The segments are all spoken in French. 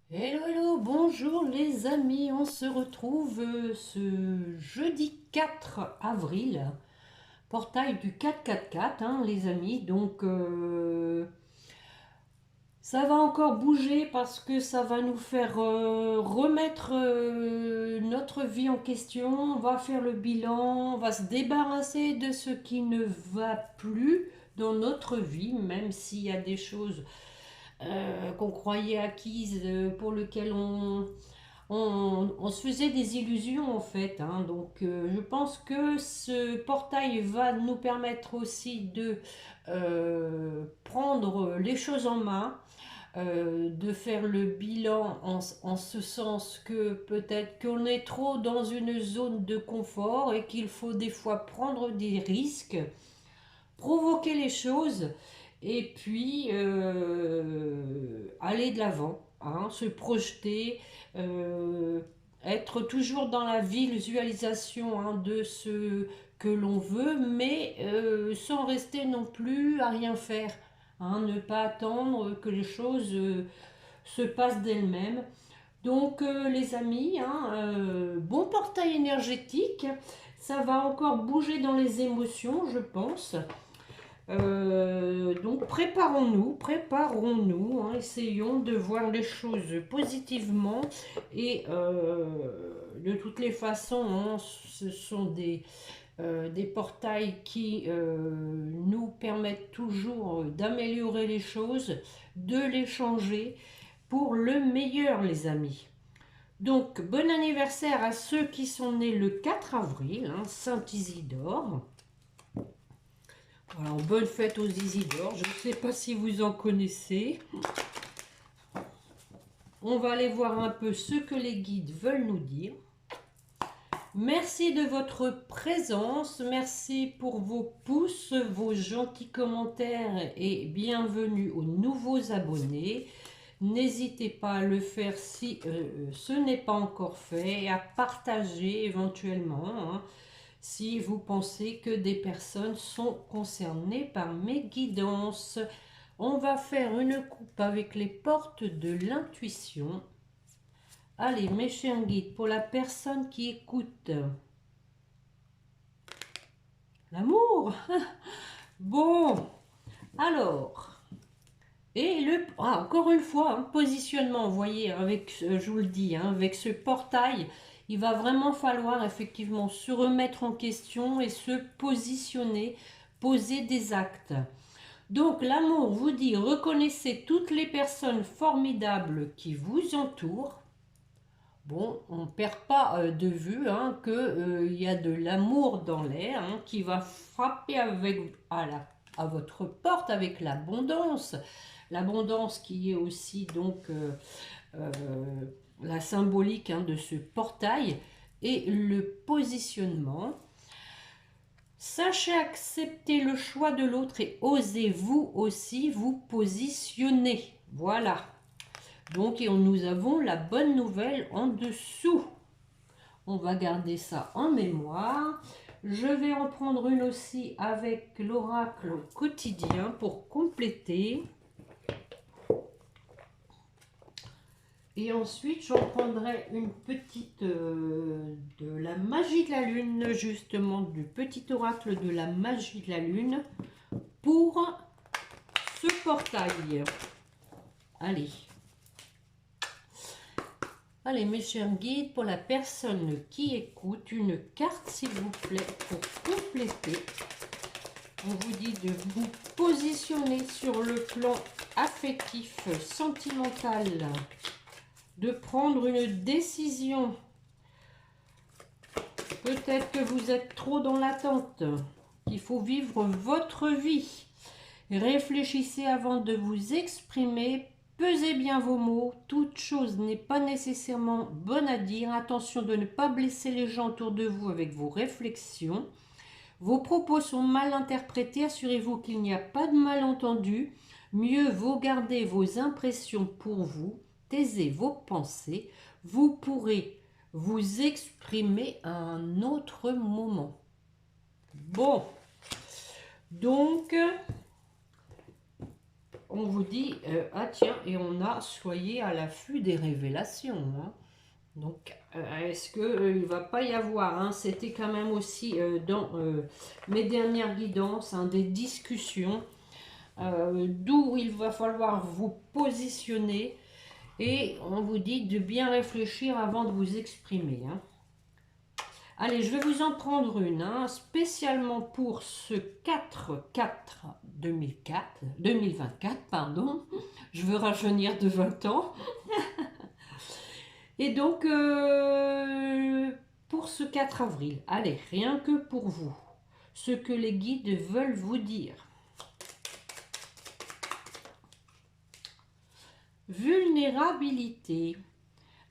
Hello, hello, bonjour les amis, on se retrouve ce jeudi 4 avril, portail du 444, hein, les amis. Donc ça va encore bouger parce que ça va nous faire remettre notre vie en question. On va faire le bilan, on va se débarrasser de ce qui ne va plus dans notre vie, même s'il y a des choses qu'on croyait acquises, pour lesquelles on se faisait des illusions en fait, hein. Donc je pense que ce portail va nous permettre aussi de prendre les choses en main, de faire le bilan en ce sens que peut-être qu'on est trop dans une zone de confort et qu'il faut des fois prendre des risques, provoquer les choses et puis aller de l'avant, hein, se projeter, euh, être toujours dans la visualisation, hein, de ce que l'on veut, mais sans rester non plus à rien faire, hein, ne pas attendre que les choses se passent d'elles-mêmes. Donc les amis, hein, bon portail énergétique, ça va encore bouger dans les émotions, je pense. Donc préparons-nous, hein, essayons de voir les choses positivement et de toutes les façons, hein, ce sont des portails qui nous permettent toujours d'améliorer les choses, de les changer pour le meilleur, les amis. Donc bon anniversaire à ceux qui sont nés le 4 avril, hein, Saint Isidore. Alors, bonne fête aux Isidore. Je ne sais pas si vous en connaissez. On va aller voir un peu ce que les guides veulent nous dire. Merci de votre présence. Merci pour vos pouces, vos gentils commentaires et bienvenue aux nouveaux abonnés. N'hésitez pas à le faire si ce n'est pas encore fait et à partager éventuellement, hein, si vous pensez que des personnes sont concernées par mes guidances. On va faire une coupe avec les portes de l'intuition. Allez, mes chers guides, pour la personne qui écoute. L'amour. Bon, alors. Et encore une fois, hein, positionnement, vous voyez, avec, je vous le dis, hein, avec ce portail, il va vraiment falloir effectivement se remettre en question et se positionner, poser des actes. Donc l'amour vous dit, reconnaissez toutes les personnes formidables qui vous entourent. Bon, on ne perd pas de vue, hein, qu'il y a de l'amour dans l'air, hein, qui va frapper à votre porte avec l'abondance. L'abondance qui est aussi donc euh, la symbolique, hein, de ce portail et le positionnement. Sachez accepter le choix de l'autre et osez vous aussi vous positionner. Voilà. Donc, nous avons la bonne nouvelle en dessous. On va garder ça en mémoire. Je vais en prendre une aussi avec l'oracle quotidien pour compléter. Et ensuite, j'en prendrai une petite de la magie de la lune, justement, du petit oracle de la magie de la lune pour ce portail. Allez. Allez, mes chers guides, pour la personne qui écoute, une carte, s'il vous plaît, pour compléter. On vous dit de vous positionner sur le plan affectif, sentimental, de prendre une décision. Peut-être que vous êtes trop dans l'attente, qu'il faut vivre votre vie. Réfléchissez avant de vous exprimer. Pesez bien vos mots, toute chose n'est pas nécessairement bonne à dire. Attention de ne pas blesser les gens autour de vous avec vos réflexions. Vos propos sont mal interprétés, assurez-vous qu'il n'y a pas de malentendu. Mieux vaut garder vos impressions pour vous, taisez vos pensées. Vous pourrez vous exprimer à un autre moment. Bon, donc on vous dit, ah tiens, et on a, soyez à l'affût des révélations. Hein. Donc, est-ce qu'il ne va pas y avoir, hein, c'était quand même aussi dans mes dernières guidances, hein, des discussions, d'où il va falloir vous positionner, et on vous dit de bien réfléchir avant de vous exprimer. Hein. Allez, je vais vous en prendre une, hein, spécialement pour ce 4-4-2024, pardon. Je veux rajeunir de 20 ans. Et donc, pour ce 4 avril, allez, rien que pour vous, ce que les guides veulent vous dire. Vulnérabilité.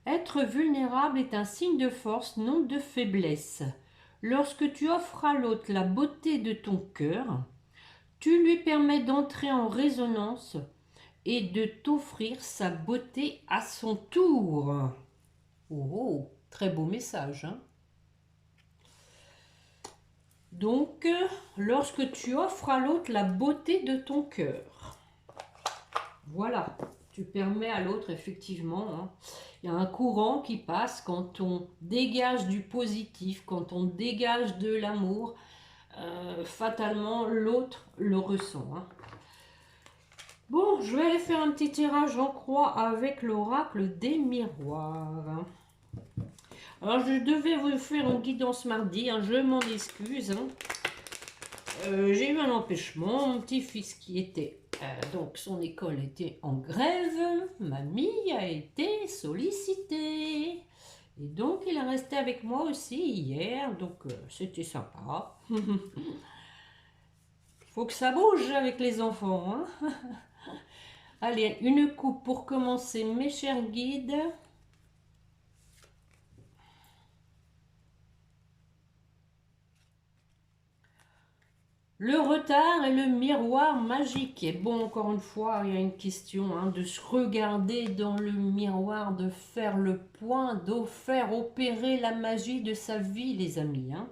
Être vulnérable est un signe de force, non de faiblesse. Lorsque tu offres à l'autre la beauté de ton cœur, tu lui permets d'entrer en résonance et de t'offrir sa beauté à son tour. Oh, très beau message. Hein? Donc, lorsque tu offres à l'autre la beauté de ton cœur, voilà, tu permets à l'autre, effectivement, hein, il y a un courant qui passe quand on dégage du positif, quand on dégage de l'amour, fatalement, l'autre le ressent. Hein. Bon, je vais aller faire un petit tirage en croix avec l'oracle des miroirs. Alors, je devais vous faire une guidance mardi, hein, je m'en excuse. Hein. J'ai eu un empêchement, mon petit-fils qui était, donc son école était en grève, mamie a été sollicitée. Et donc, il est resté avec moi aussi hier, donc c'était sympa. Faut que ça bouge avec les enfants. Hein. Allez, une coupe pour commencer, mes chers guides. Le retard et le miroir magique. Et bon, encore une fois, il y a une question, hein, de se regarder dans le miroir, de faire le point, de faire opérer la magie de sa vie, les amis. Hein.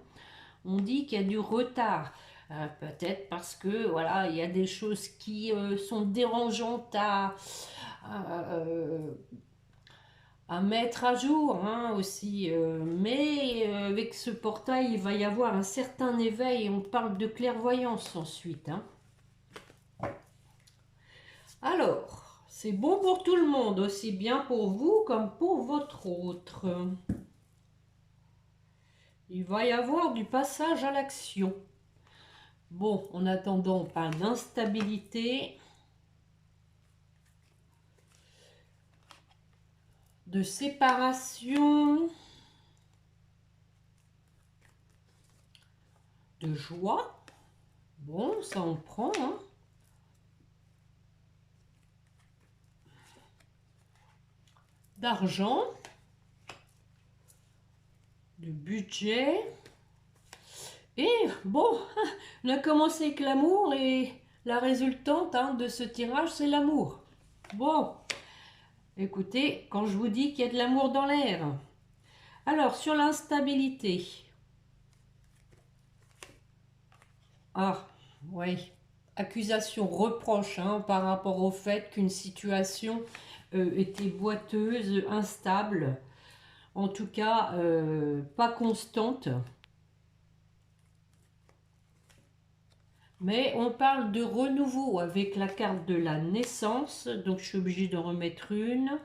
On dit qu'il y a du retard. Peut-être parce que voilà, il y a des choses qui sont dérangeantes à mettre à jour, hein, aussi. Mais avec ce portail, il va y avoir un certain éveil. On parle de clairvoyance ensuite. Hein. Alors, c'est bon pour tout le monde, aussi bien pour vous comme pour votre autre. Il va y avoir du passage à l'action. Bon, en attendant, pas d'instabilité, de séparation, de joie. Bon, ça on prend. Hein. D'argent, de budget. Et bon, on a commencé avec l'amour et la résultante, hein, de ce tirage, c'est l'amour. Bon, écoutez, quand je vous dis qu'il y a de l'amour dans l'air. Alors, sur l'instabilité. Ah, oui. Accusation, reproche, hein, par rapport au fait qu'une situation était boiteuse, instable. En tout cas, pas constante. Mais on parle de renouveau avec la carte de la naissance. Donc, je suis obligée d'en remettre une.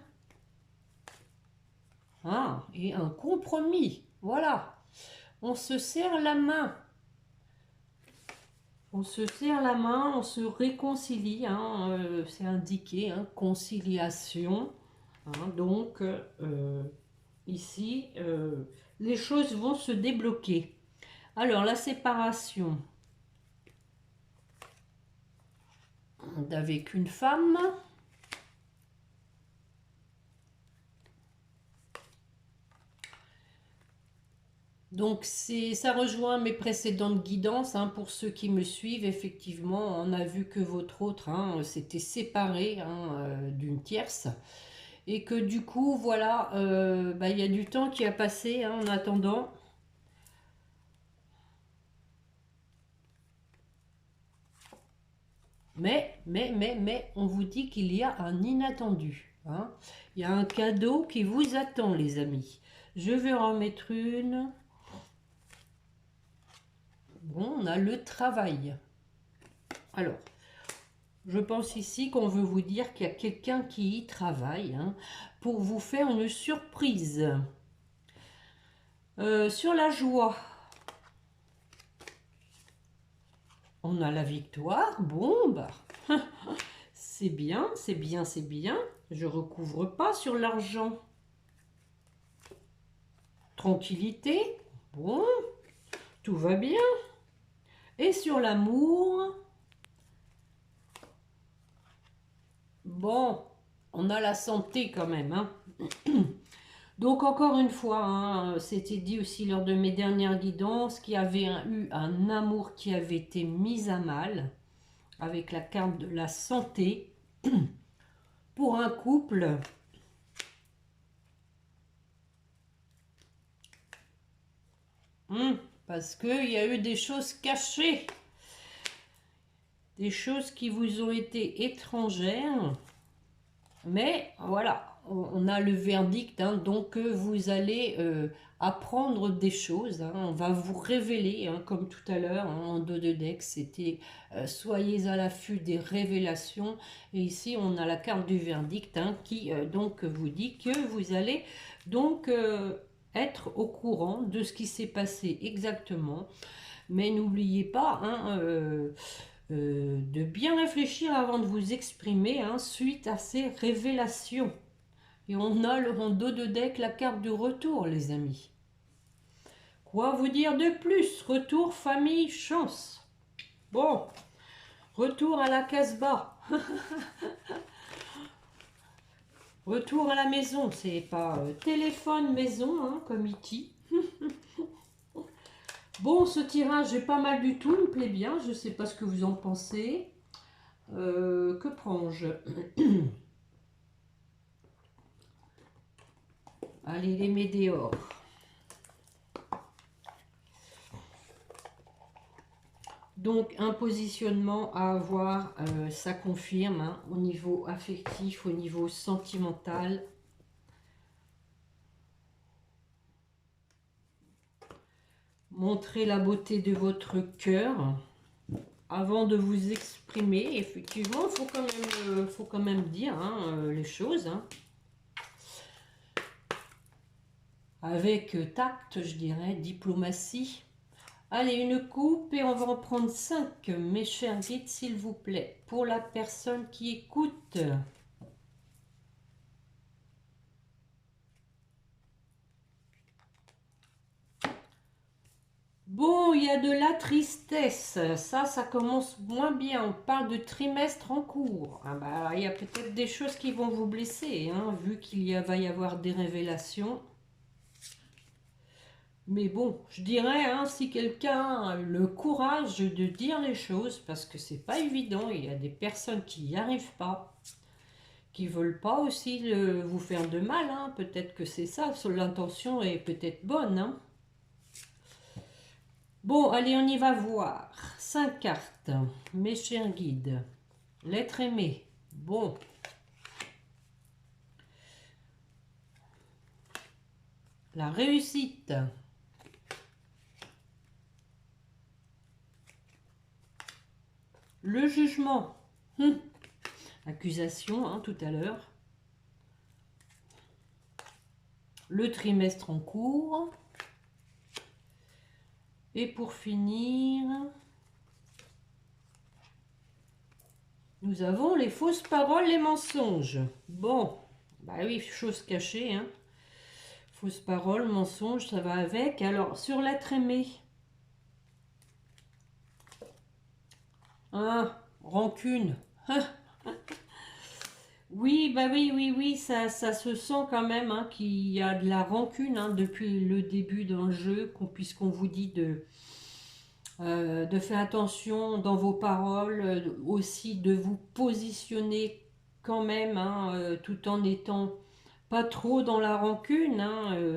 Ah, et un compromis. Voilà. On se serre la main. On se serre la main, on se réconcilie. Hein, c'est indiqué, hein, conciliation. Hein, donc, ici, les choses vont se débloquer. Alors, la séparation avec une femme. Donc, ça rejoint mes précédentes guidances. Hein, pour ceux qui me suivent, effectivement, on a vu que votre autre, hein, s'était séparé, hein, d'une tierce. Et que du coup, voilà, il y a du temps qui a passé, hein, en attendant. Mais, on vous dit qu'il y a un inattendu. Hein. Il y a un cadeau qui vous attend, les amis. Je vais en remettre une. Bon, on a le travail. Alors, je pense ici qu'on veut vous dire qu'il y a quelqu'un qui y travaille hein, pour vous faire une surprise. Sur la joie, on a la victoire. Bon, bah, c'est bien, c'est bien, c'est bien. Je recouvre pas sur l'argent. Tranquillité. Bon, tout va bien. Et sur l'amour, bon, on a la santé quand même. Hein. Donc encore une fois, hein, c'était dit aussi lors de mes dernières guidances qu'il y avait eu un amour qui avait été mis à mal avec la carte de la santé pour un couple. Parce qu'il y a eu des choses cachées, des choses qui vous ont été étrangères. Mais voilà, on a le verdict, hein, donc vous allez apprendre des choses. Hein, on va vous révéler, hein, comme tout à l'heure, hein, en dos de deck, c'était soyez à l'affût des révélations. Et ici, on a la carte du verdict hein, qui donc vous dit que vous allez donc être au courant de ce qui s'est passé exactement. Mais n'oubliez pas, hein, de bien réfléchir avant de vous exprimer hein, suite à ces révélations. Et on a le dos de deck la carte du retour, les amis. Quoi vous dire de plus? Retour, famille, chance. Bon, retour à la Casbah. Retour à la maison, c'est pas téléphone maison, hein, comme E.T. Bon, ce tirage est pas mal du tout, il me plaît bien, je sais pas ce que vous en pensez. Que prends-je? Allez, les météores. Donc, un positionnement à avoir, ça confirme, hein, au niveau affectif, au niveau sentimental. Montrez la beauté de votre cœur avant de vous exprimer. Effectivement, il faut quand même dire hein, les choses. Hein. Avec tact, je dirais, diplomatie. Allez, une coupe et on va en prendre 5, mes chers guides, s'il vous plaît, pour la personne qui écoute. Bon, il y a de la tristesse, ça commence moins bien, on parle de trimestre en cours. Ah bah, il y a peut-être des choses qui vont vous blesser, hein, vu qu'il va y avoir des révélations. Mais bon, je dirais, hein, si quelqu'un a le courage de dire les choses, parce que c'est pas évident, il y a des personnes qui n'y arrivent pas, qui veulent pas aussi vous faire de mal, hein, peut-être que c'est ça, l'intention est peut-être bonne. Hein. Bon, allez, on y va voir. 5 cartes, mes chers guides. L'être aimé, bon. La réussite. Le jugement. Accusation, hein, tout à l'heure. Le trimestre en cours. Et pour finir, nous avons les fausses paroles, les mensonges. Bon, bah oui, chose cachée, hein. Fausses paroles, mensonges, ça va avec. Alors, sur l'être aimé. Ah, rancune. Oui, bah oui, ça se sent quand même hein, qu'il y a de la rancune hein, depuis le début dans le jeu, puisqu'on vous dit de faire attention dans vos paroles, aussi de vous positionner quand même, hein, tout en étant pas trop dans la rancune.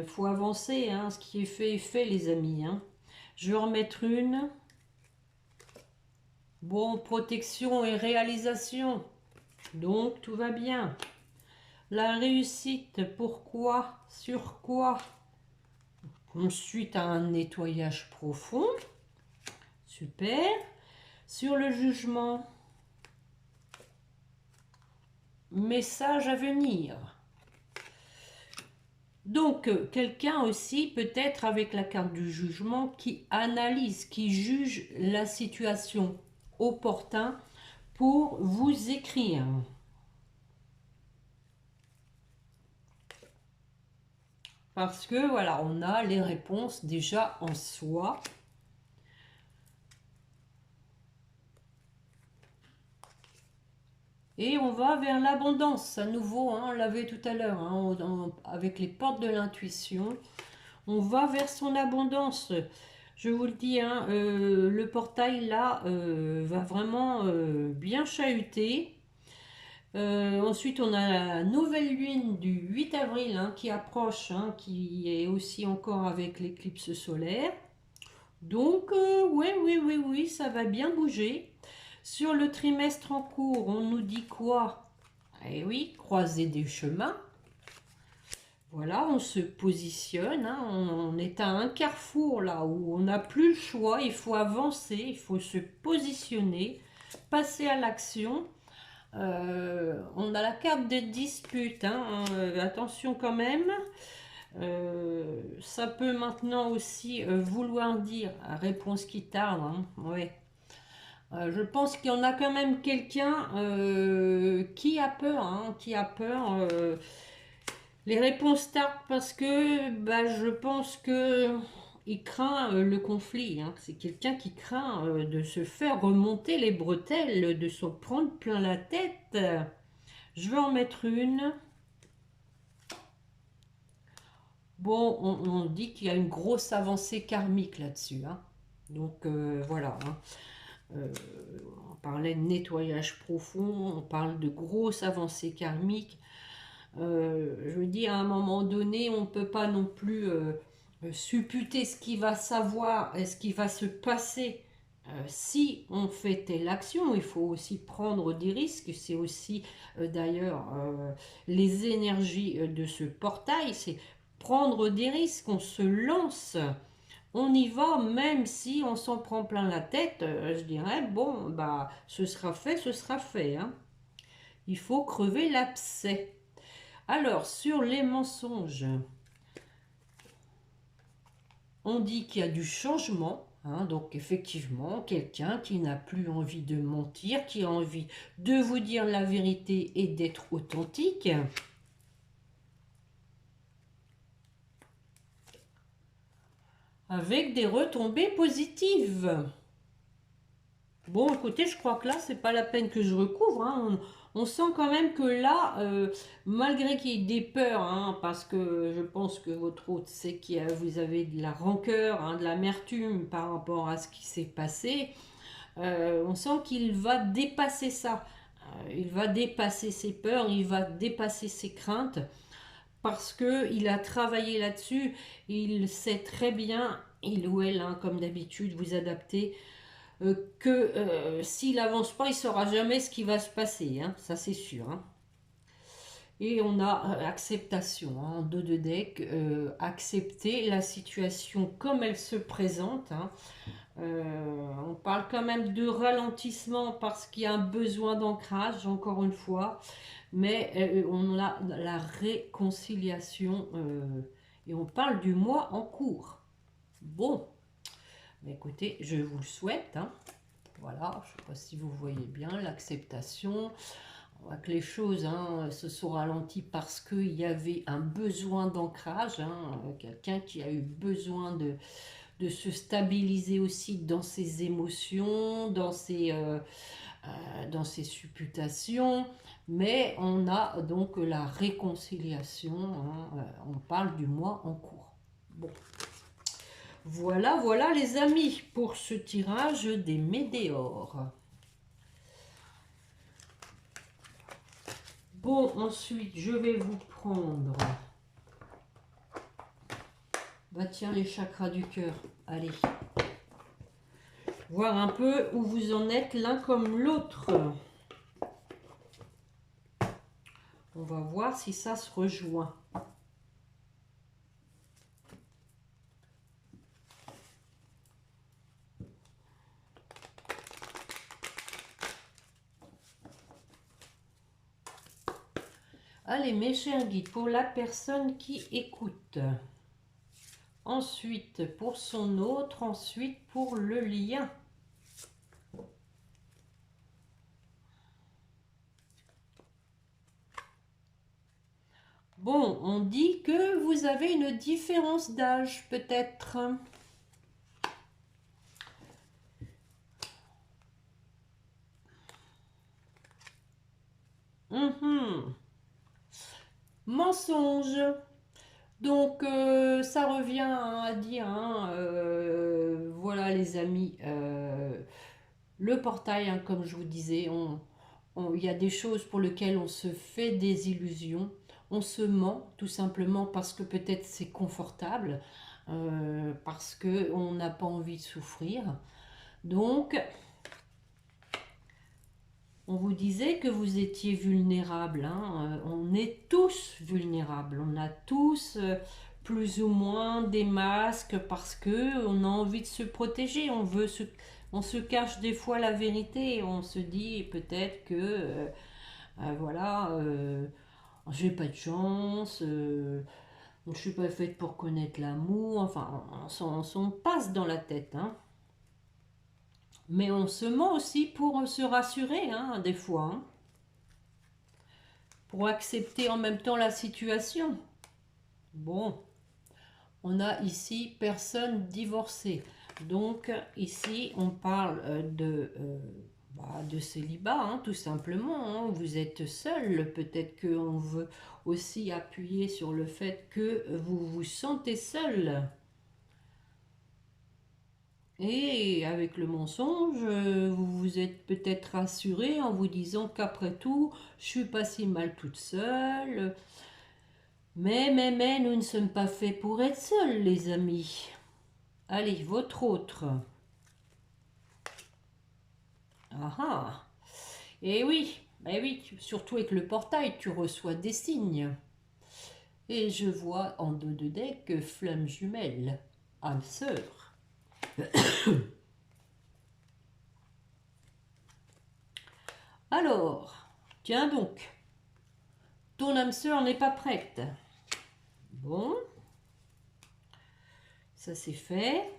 Faut avancer, hein, ce qui est fait, les amis. Hein. Je vais en remettre une. Bon, protection et réalisation. Donc, tout va bien. La réussite, pourquoi? Sur quoi? Ensuite, un nettoyage profond. Super. Sur le jugement. Message à venir. Donc, quelqu'un aussi, peut-être avec la carte du jugement, qui analyse, qui juge la situation opportun pour vous écrire. Parce que, voilà, on a les réponses déjà en soi. Et on va vers l'abondance, à nouveau, hein, on l'avait tout à l'heure, hein, avec les portes de l'intuition. On va vers son abondance. Je vous le dis, hein, le portail là va vraiment bien chahuter. Ensuite, on a la nouvelle lune du 8 avril hein, qui approche, hein, qui est aussi encore avec l'éclipse solaire. Donc, ouais, oui, oui, oui, ça va bien bouger. Sur le trimestre en cours, on nous dit quoi? Eh oui, croiser des chemins. Voilà, on se positionne, hein, on est à un carrefour là où on n'a plus le choix, il faut avancer, il faut se positionner, passer à l'action. On a la carte des disputes, hein, attention quand même. Ça peut maintenant aussi vouloir dire réponse qui tarde, hein, ouais. Je pense qu'il y en a quand même quelqu'un qui a peur, hein, qui a peur. Les réponses tardent parce que bah, je pense que il craint le conflit. Hein. C'est quelqu'un qui craint de se faire remonter les bretelles, de s'en prendre plein la tête. Je vais en mettre une. Bon, on dit qu'il y a une grosse avancée karmique là-dessus. Hein. Donc voilà. Hein. On parlait de nettoyage profond, on parle de grosses avancées karmiques. Je veux dire, à un moment donné, on ne peut pas non plus supputer ce qui va savoir et ce qui va se passer si on fait telle action. Il faut aussi prendre des risques. C'est aussi d'ailleurs les énergies de ce portail, c'est prendre des risques, on se lance. On y va même si on s'en prend plein la tête, je dirais, bon, bah, ce sera fait, ce sera fait. Hein. Il faut crever l'abcès. Alors, sur les mensonges, on dit qu'il y a du changement. Hein, donc, effectivement, quelqu'un qui n'a plus envie de mentir, qui a envie de vous dire la vérité et d'être authentique. Avec des retombées positives. Bon, écoutez, je crois que là, c'est pas la peine que je recouvre. Hein. On sent quand même que là, malgré qu'il y ait des peurs, hein, parce que je pense que votre hôte sait que vous avez de la rancœur, hein, de l'amertume par rapport à ce qui s'est passé, on sent qu'il va dépasser ça. Il va dépasser ses peurs, il va dépasser ses craintes, parce qu'il a travaillé là-dessus, il sait très bien, il ou elle, hein, comme d'habitude, vous adapter que s'il avance pas, il ne saura jamais ce qui va se passer, hein, ça c'est sûr. Hein. Et on a acceptation, hein, dos de deck, accepter la situation comme elle se présente. Hein. On parle quand même de ralentissement parce qu'il y a un besoin d'ancrage, encore une fois, mais on a la réconciliation et on parle du mois en cours. Bon, mais écoutez, je vous le souhaite. Hein. Voilà, je ne sais pas si vous voyez bien l'acceptation. On voit que les choses hein, se sont ralenties parce qu'il y avait un besoin d'ancrage. Hein, quelqu'un qui a eu besoin de se stabiliser aussi dans ses émotions, dans ses supputations. Mais on a donc la réconciliation. Hein, on parle du mois en cours. Bon. Voilà, voilà les amis pour ce tirage des météores. Bon, ensuite, je vais vous prendre... Bah tiens, les chakras du cœur. Allez. voir un peu où vous en êtes l'un comme l'autre. On va voir si ça se rejoint. Allez, mes chers guides, pour la personne qui écoute. Ensuite, pour son autre. Ensuite, pour le lien. Bon, on dit que vous avez une différence d'âge, peut-être. Mensonge. Donc, ça revient à dire, hein, voilà les amis, le portail, hein, comme je vous disais, il y a des choses pour lesquelles on se fait des illusions, on se ment tout simplement parce que peut-être c'est confortable, parce qu'on n'a pas envie de souffrir. Donc, on vous disait que vous étiez vulnérable, hein. On est tous vulnérables, on a tous plus ou moins des masques parce que on a envie de se protéger, on se cache des fois la vérité, on se dit peut-être que voilà, j'ai pas de chance, je suis pas faite pour connaître l'amour, enfin on s'en passe dans la tête, hein. Mais on se ment aussi pour se rassurer, hein, des fois, hein, pour accepter en même temps la situation. Bon, on a ici personne divorcée. Donc ici, on parle de célibat, hein, tout simplement, hein. Vous êtes seul. Peut-être qu'on veut aussi appuyer sur le fait que vous vous sentez seul. Et avec le mensonge, vous vous êtes peut-être rassuré en vous disant qu'après tout, je suis pas si mal toute seule. Mais, nous ne sommes pas faits pour être seuls, les amis. Allez, votre autre. Ah ah. Eh oui, surtout avec le portail, tu reçois des signes. Et je vois en dos de deck flamme jumelle, âme sœur. Alors, tiens donc, ton âme sœur n'est pas prête. Bon, ça c'est fait.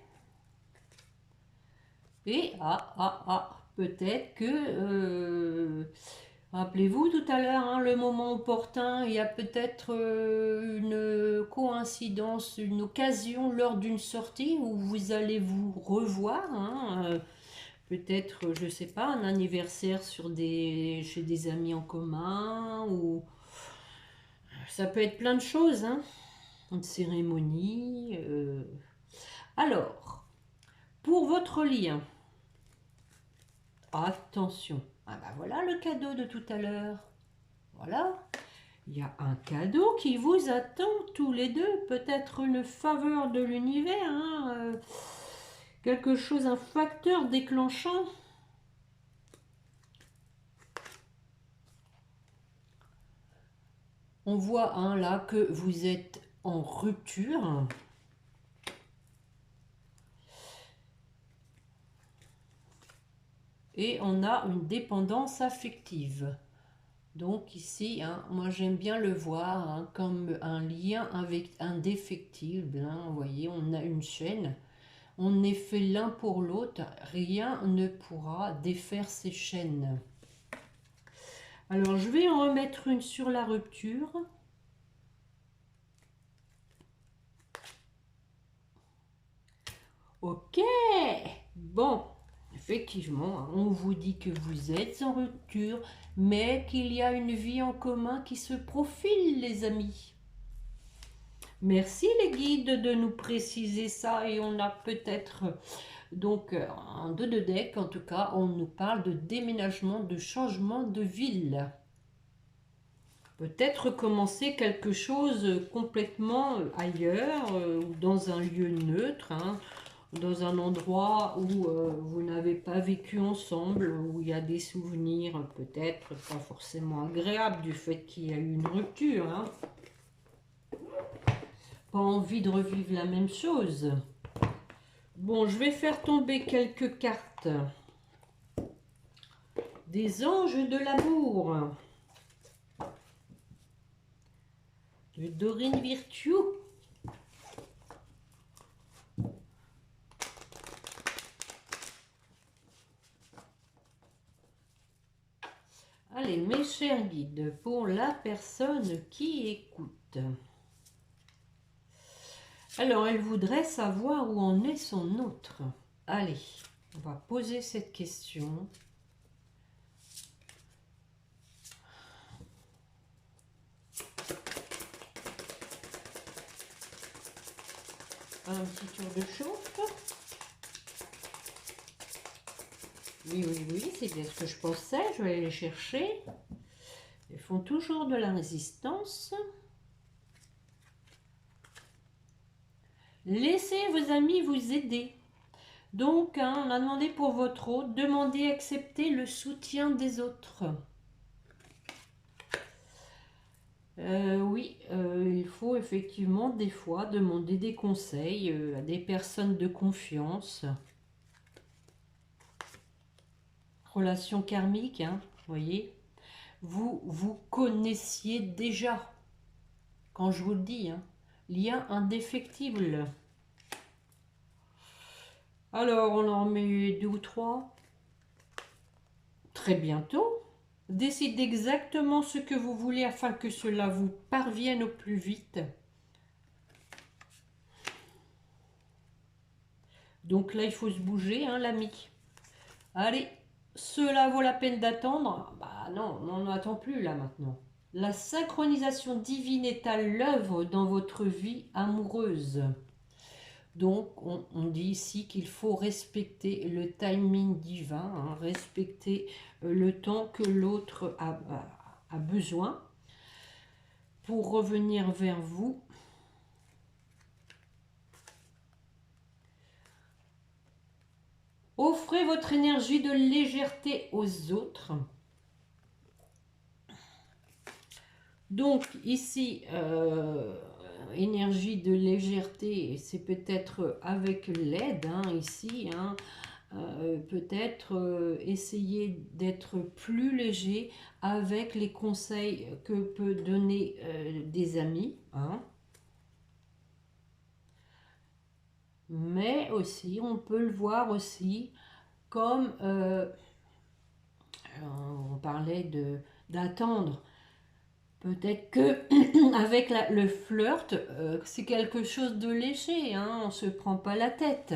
Et peut-être que, rappelez-vous tout à l'heure, hein, le moment opportun, il y a peut-être une coïncidence, une occasion lors d'une sortie où vous allez vous revoir, hein, peut-être, je sais pas, un anniversaire chez des amis en commun, ou ça peut être plein de choses, hein, une cérémonie. Alors, pour votre lien, attention. Ah bah voilà le cadeau de tout à l'heure. Voilà. Il y a un cadeau qui vous attend tous les deux. Peut-être une faveur de l'univers, hein, quelque chose, un facteur déclenchant. On voit, hein, là que vous êtes en rupture. Et on a une dépendance affective. Donc ici, hein, moi j'aime bien le voir, hein, comme un lien avec indéfectible. Hein, vous voyez, on a une chaîne. On est fait l'un pour l'autre. Rien ne pourra défaire ces chaînes. Alors je vais en remettre une sur la rupture. Ok. Bon. Effectivement, on vous dit que vous êtes en rupture, mais qu'il y a une vie en commun qui se profile, les amis. Merci les guides de nous préciser ça, et on a peut-être, donc en deux de deck, en tout cas, on nous parle de déménagement, de changement de ville. Peut-être commencer quelque chose complètement ailleurs, ou dans un lieu neutre, hein. dans un endroit où vous n'avez pas vécu ensemble, où il y a des souvenirs peut-être pas forcément agréables du fait qu'il y a eu une rupture. Hein. Pas envie de revivre la même chose. Bon, je vais faire tomber quelques cartes. Des anges de l'amour. De Dorine Virtue. Allez, mes chers guides, pour la personne qui écoute. Alors, elle voudrait savoir où en est son autre. Allez, on va poser cette question. Un petit tour de chauffe. Oui, oui, oui, c'est bien ce que je pensais. Je vais aller les chercher. Ils font toujours de la résistance. Laissez vos amis vous aider. Donc, hein, on a demandé pour votre autre, demandez, acceptez le soutien des autres. Oui, il faut effectivement des fois demander des conseils à des personnes de confiance. Relation karmique, hein, voyez. Vous connaissiez déjà, quand je vous le dis, hein, lien indéfectible. Alors, on en remet 2 ou 3. Très bientôt. Décidez exactement ce que vous voulez afin que cela vous parvienne au plus vite. Donc là, il faut se bouger, hein, l'ami. Allez, cela vaut la peine d'attendre. Bah non, on n'en attend plus là maintenant. La synchronisation divine est à l'œuvre dans votre vie amoureuse. Donc, on dit ici qu'il faut respecter le timing divin, hein, respecter le temps que l'autre a besoin pour revenir vers vous. Offrez votre énergie de légèreté aux autres. Donc, ici, énergie de légèreté, c'est peut-être avec l'aide, hein, ici, hein, peut-être essayer d'être plus léger avec les conseils que peut donner des amis, hein. Mais aussi, on peut le voir aussi comme, on parlait d'attendre. Peut-être que avec le flirt, c'est quelque chose de léger, hein, on ne se prend pas la tête.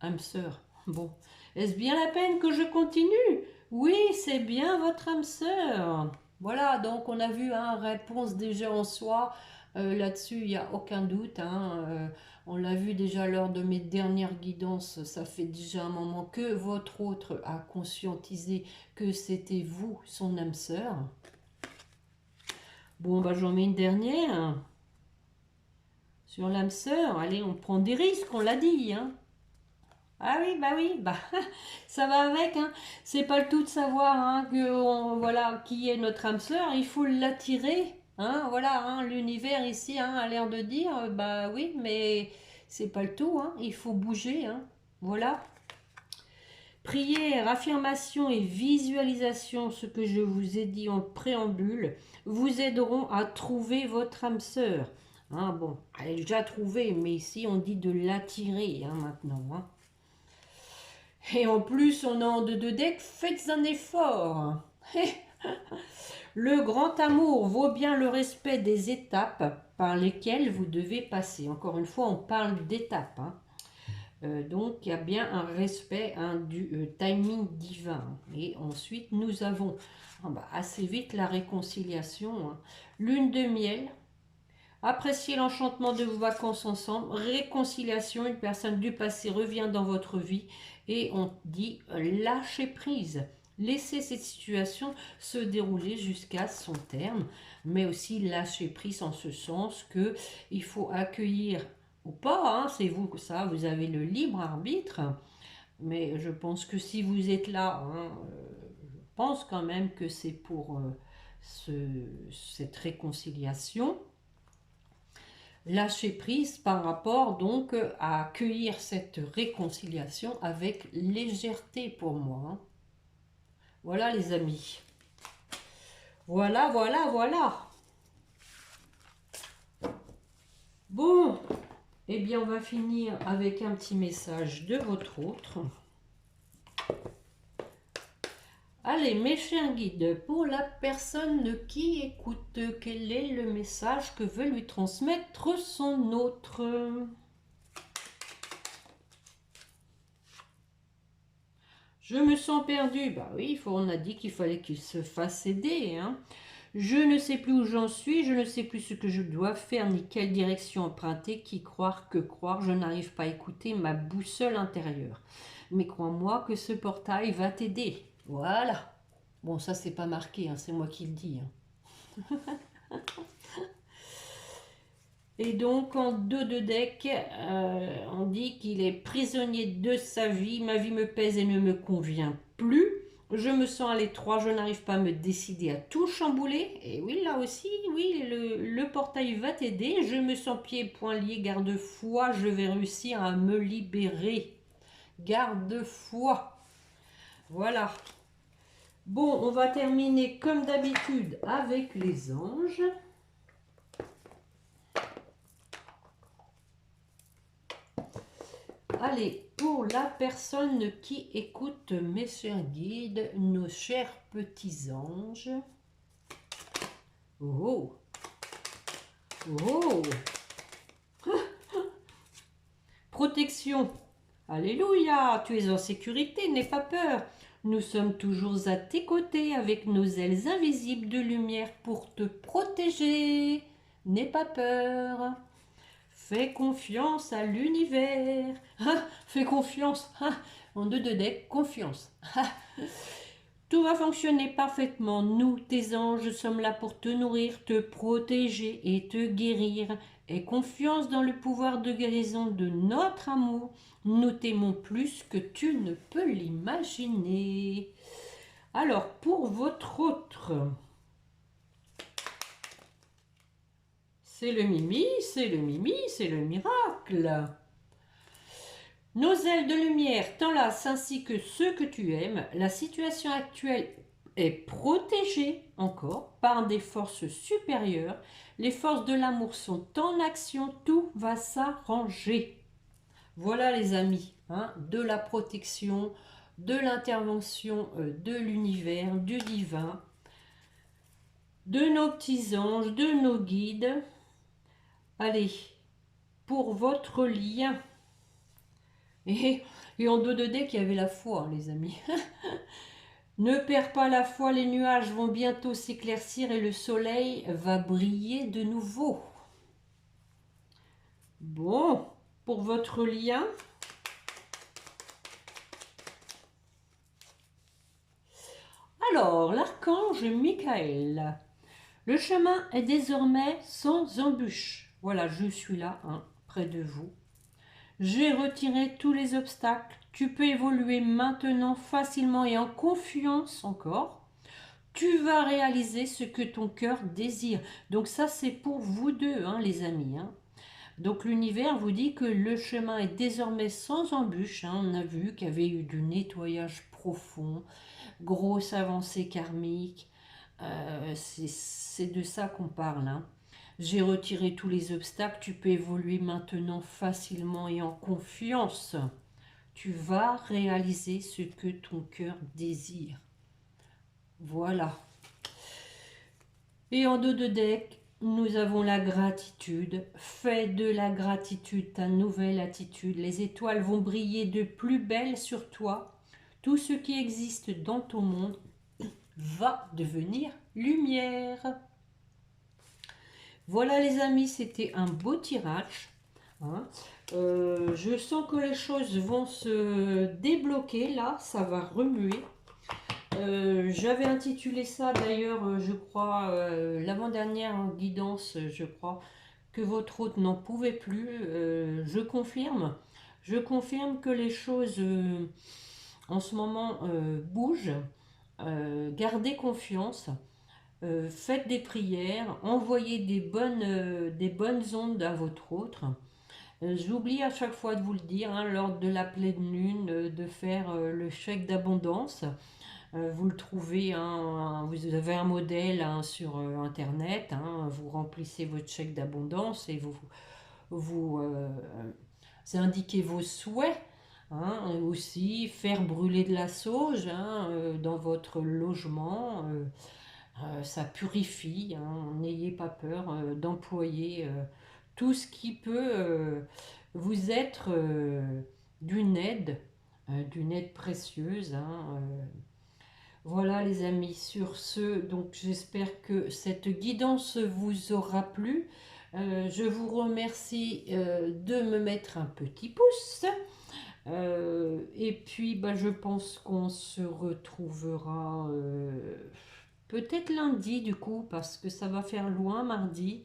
Âme sœur, bon. Est-ce bien la peine que je continue? Oui, c'est bien votre âme sœur. Voilà, donc on a vu, hein, réponse déjà en soi. Là-dessus, il n'y a aucun doute. Hein, on l'a vu déjà lors de mes dernières guidances. Ça fait déjà un moment que votre autre a conscientisé que c'était vous, son âme sœur. Bon, bah j'en mets une dernière. Sur l'âme sœur, allez, on prend des risques, on l'a dit, hein. Ah oui, bah ça va avec, hein. C'est pas le tout de savoir, hein, voilà, qui est notre âme sœur, il faut l'attirer, hein, voilà, hein, l'univers ici, hein, a l'air de dire, bah oui, mais c'est pas le tout, hein, il faut bouger, hein, voilà. Prière, affirmation et visualisation, ce que je vous ai dit en préambule, vous aideront à trouver votre âme sœur. Hein, bon, elle est déjà trouvée, mais ici on dit de l'attirer, hein, maintenant, hein. Et en plus, on a en deux decks, faites un effort. Le grand amour vaut bien le respect des étapes par lesquelles vous devez passer. Encore une fois, on parle d'étapes. Hein. Donc, il y a bien un respect, hein, du timing divin. Et ensuite, nous avons assez vite la réconciliation. Hein. Lune de miel. Appréciez l'enchantement de vos vacances ensemble. Réconciliation, une personne du passé revient dans votre vie. Et on dit lâcher prise. Laissez cette situation se dérouler jusqu'à son terme, mais aussi lâcher prise en ce sens que il faut accueillir ou pas, hein, c'est vous ça, vous avez le libre arbitre, mais je pense que si vous êtes là, hein, je pense quand même que c'est pour cette réconciliation. Lâcher prise par rapport donc à accueillir cette réconciliation avec légèreté pour moi, hein. Voilà les amis. Voilà, voilà, voilà. Bon, eh bien on va finir avec un petit message de votre autre. Allez, mes chers guides, pour la personne qui écoute, quel est le message que veut lui transmettre son autre? Je me sens perdu. Bah oui, on a dit qu'il fallait qu'il se fasse aider, hein. Je ne sais plus où j'en suis, je ne sais plus ce que je dois faire, ni quelle direction emprunter, qui croire, que croire, je n'arrive pas à écouter ma boussole intérieure. Mais crois-moi que ce portail va t'aider. Voilà. Bon, ça, c'est pas marqué, hein, c'est moi qui le dis, hein. Et donc, en dos de deck, on dit qu'il est prisonnier de sa vie. Ma vie me pèse et ne me convient plus. Je me sens à l'étroit, je n'arrive pas à me décider à tout chambouler. Et oui, là aussi, oui, le portail va t'aider. Je me sens pieds et poings liés, garde-foi, je vais réussir à me libérer. Garde-foi. Voilà. Bon, on va terminer comme d'habitude avec les anges. Allez, pour la personne qui écoute, mes chers guides, nos chers petits anges. Oh, oh, protection. Alléluia, tu es en sécurité, n'aie pas peur. Nous sommes toujours à tes côtés avec nos ailes invisibles de lumière pour te protéger. N'aie pas peur. Fais confiance à l'univers. Ah, fais confiance. Ah, en deux de deck, confiance. Ah. Tout va fonctionner parfaitement. Nous, tes anges, sommes là pour te nourrir, te protéger et te guérir. Aie confiance dans le pouvoir de guérison de notre amour. Nous t'aimons plus que tu ne peux l'imaginer. Alors, pour votre autre... C'est le mimi, c'est le mimi, c'est le miracle. Nos ailes de lumière t'enlacent ainsi que ceux que tu aimes. La situation actuelle est protégée encore par des forces supérieures. Les forces de l'amour sont en action. Tout va s'arranger. Voilà les amis, hein, de la protection, de l'intervention de l'univers, du divin, de nos petits anges, de nos guides. Allez, pour votre lien. Et en dos de deck, il y avait la foi, hein, les amis. Ne perds pas la foi, les nuages vont bientôt s'éclaircir et le soleil va briller de nouveau. Bon, pour votre lien. Alors, l'archange Michael. Le chemin est désormais sans embûche. Voilà, je suis là, hein, près de vous. J'ai retiré tous les obstacles. Tu peux évoluer maintenant facilement et en confiance encore. Tu vas réaliser ce que ton cœur désire. Donc ça, c'est pour vous deux, hein, les amis, hein. Donc l'univers vous dit que le chemin est désormais sans embûche, hein. On a vu qu'il y avait eu du nettoyage profond, grosse avancée karmique. C'est de ça qu'on parle, hein. J'ai retiré tous les obstacles, tu peux évoluer maintenant facilement et en confiance. Tu vas réaliser ce que ton cœur désire. Voilà. Et en dos de deck, nous avons la gratitude. Fais de la gratitude ta nouvelle attitude. Les étoiles vont briller de plus belle sur toi. Tout ce qui existe dans ton monde va devenir lumière. Voilà les amis, c'était un beau tirage, hein. Je sens que les choses vont se débloquer là, ça va remuer. J'avais intitulé ça d'ailleurs, je crois, l'avant-dernière guidance, je crois, que votre hôte n'en pouvait plus. Je confirme. Je confirme que les choses en ce moment bougent. Gardez confiance. Faites des prières. Envoyez des bonnes ondes à votre hôte. J'oublie à chaque fois de vous le dire, hein, lors de la pleine lune, de faire le chèque d'abondance. Vous le trouvez, hein, vous avez un modèle, hein, sur internet, hein, vous remplissez votre chèque d'abondance et vous indiquez vos souhaits, hein, et aussi faire brûler de la sauge, hein, dans votre logement. Ça purifie, hein, n'ayez pas peur d'employer tout ce qui peut vous être d'une aide précieuse, hein. Voilà les amis, sur ce, donc j'espère que cette guidance vous aura plu. Je vous remercie de me mettre un petit pouce. Et puis bah, je pense qu'on se retrouvera peut-être lundi du coup, parce que ça va faire loin mardi.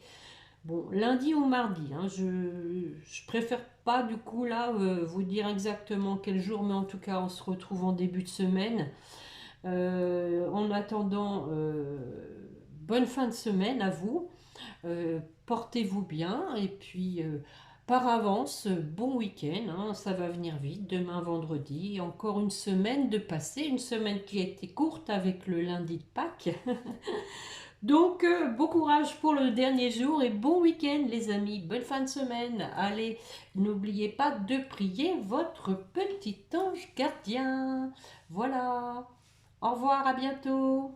Bon, lundi ou mardi, hein, je préfère pas du coup là vous dire exactement quel jour, mais en tout cas on se retrouve en début de semaine. En attendant, bonne fin de semaine à vous. Portez-vous bien et puis par avance, bon week-end, hein, ça va venir vite. Demain vendredi, encore une semaine de passé, une semaine qui a été courte avec le lundi de Pâques. Donc, bon courage pour le dernier jour et bon week-end les amis, bonne fin de semaine. Allez, n'oubliez pas de prier votre petit ange gardien. Voilà, au revoir, à bientôt.